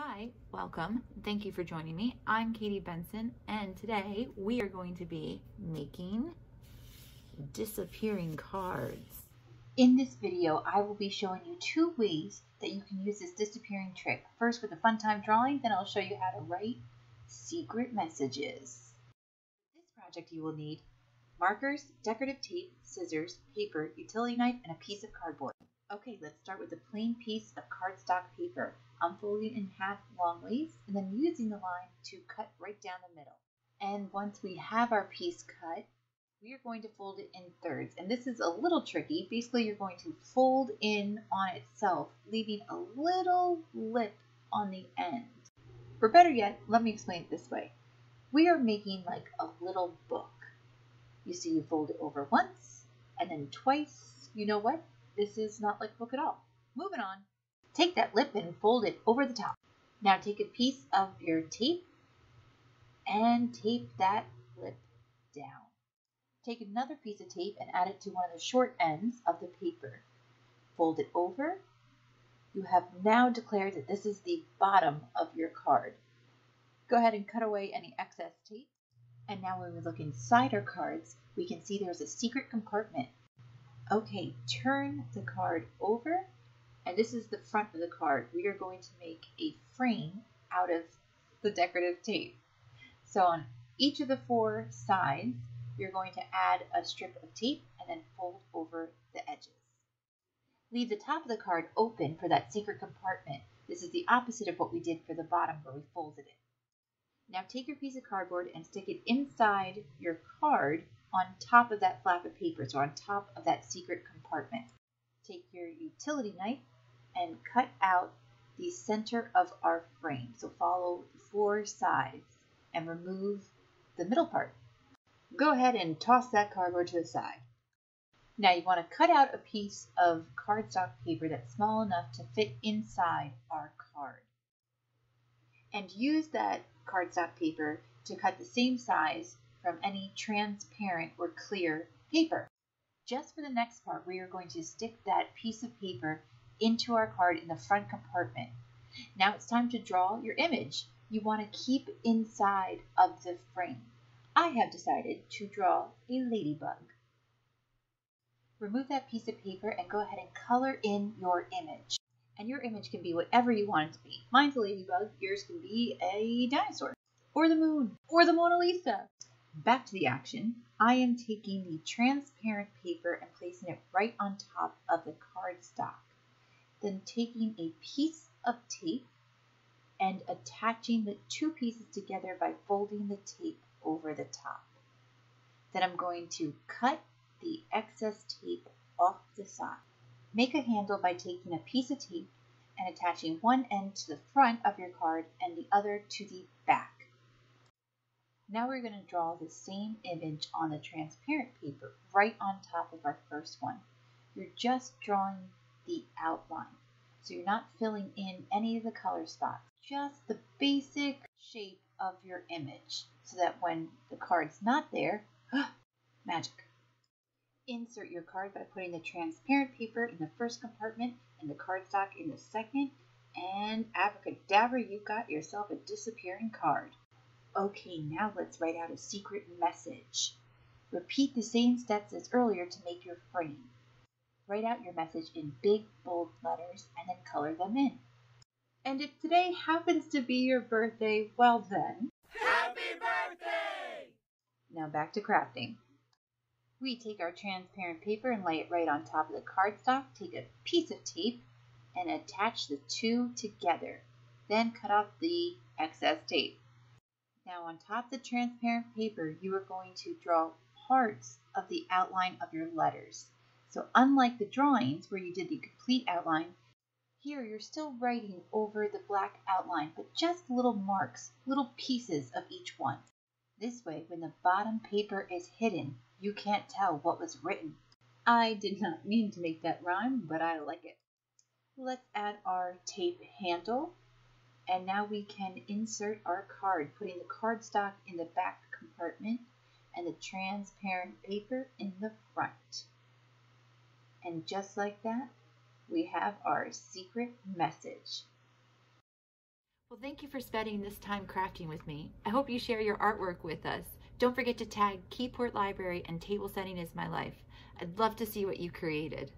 Hi, welcome. Thank you for joining me. I'm Katie Benson, and today we are going to be making disappearing cards. In this video, I will be showing you two ways that you can use this disappearing trick. First with a fun time drawing, then I'll show you how to write secret messages. For this project you will need markers, decorative tape, scissors, paper, utility knife, and a piece of cardboard. Okay, let's start with a plain piece of cardstock paper. I'm folding in half long ways and then using the line to cut right down the middle. And once we have our piece cut, we are going to fold it in thirds. And this is a little tricky. Basically, you're going to fold in on itself, leaving a little lip on the end. Or better yet, let me explain it this way. We are making like a little book. You see, you fold it over once and then twice. You know what? This is not like a book at all. Moving on. Take that lip and fold it over the top. Now take a piece of your tape and tape that lip down. Take another piece of tape and add it to one of the short ends of the paper. Fold it over. You have now declared that this is the bottom of your card. Go ahead and cut away any excess tape. And now when we look inside our cards, we can see there's a secret compartment. Okay, turn the card over, and this is the front of the card. We are going to make a frame out of the decorative tape. So on each of the four sides, you're going to add a strip of tape and then fold over the edges. Leave the top of the card open for that secret compartment. This is the opposite of what we did for the bottom where we folded it. Now take your piece of cardboard and stick it inside your card on top of that flap of paper, so on top of that secret compartment. Take your utility knife and cut out the center of our frame. So follow the four sides and remove the middle part. Go ahead and toss that cardboard to the side. Now you want to cut out a piece of cardstock paper that's small enough to fit inside our card. And use that cardstock paper to cut the same size from any transparent or clear paper. Just for the next part, we are going to stick that piece of paper into our card in the front compartment. Now it's time to draw your image. You want to keep inside of the frame. I have decided to draw a ladybug. Remove that piece of paper and go ahead and color in your image. And your image can be whatever you want it to be. Mine's a ladybug, yours can be a dinosaur, or the moon, or the Mona Lisa. Back to the action. I am taking the transparent paper and placing it right on top of the cardstock. Then taking a piece of tape and attaching the two pieces together by folding the tape over the top. Then I'm going to cut the excess tape off the side. Make a handle by taking a piece of tape and attaching one end to the front of your card and the other to the back. Now we're going to draw the same image on the transparent paper right on top of our first one. You're just drawing the outline. So you're not filling in any of the color spots, just the basic shape of your image so that when the card's not there, magic. Insert your card by putting the transparent paper in the first compartment and the cardstock in the second, and abracadabra, you got yourself a disappearing card. Okay, now let's write out a secret message. Repeat the same steps as earlier to make your frame. Write out your message in big, bold letters and then color them in. And if today happens to be your birthday, well then, happy birthday! Now back to crafting. We take our transparent paper and lay it right on top of the cardstock. Take a piece of tape and attach the two together. Then cut off the excess tape. Now on top of the transparent paper, you are going to draw parts of the outline of your letters. So unlike the drawings where you did the complete outline, here you're still writing over the black outline, but just little marks, little pieces of each one. This way, when the bottom paper is hidden, you can't tell what was written. I did not mean to make that rhyme, but I like it. Let's add our tape handle. And now we can insert our card, putting the cardstock in the back compartment and the transparent paper in the front. And just like that, we have our secret message. Well, thank you for spending this time crafting with me. I hope you share your artwork with us. Don't forget to tag Keyport Library and Table Setting is My Life. I'd love to see what you created.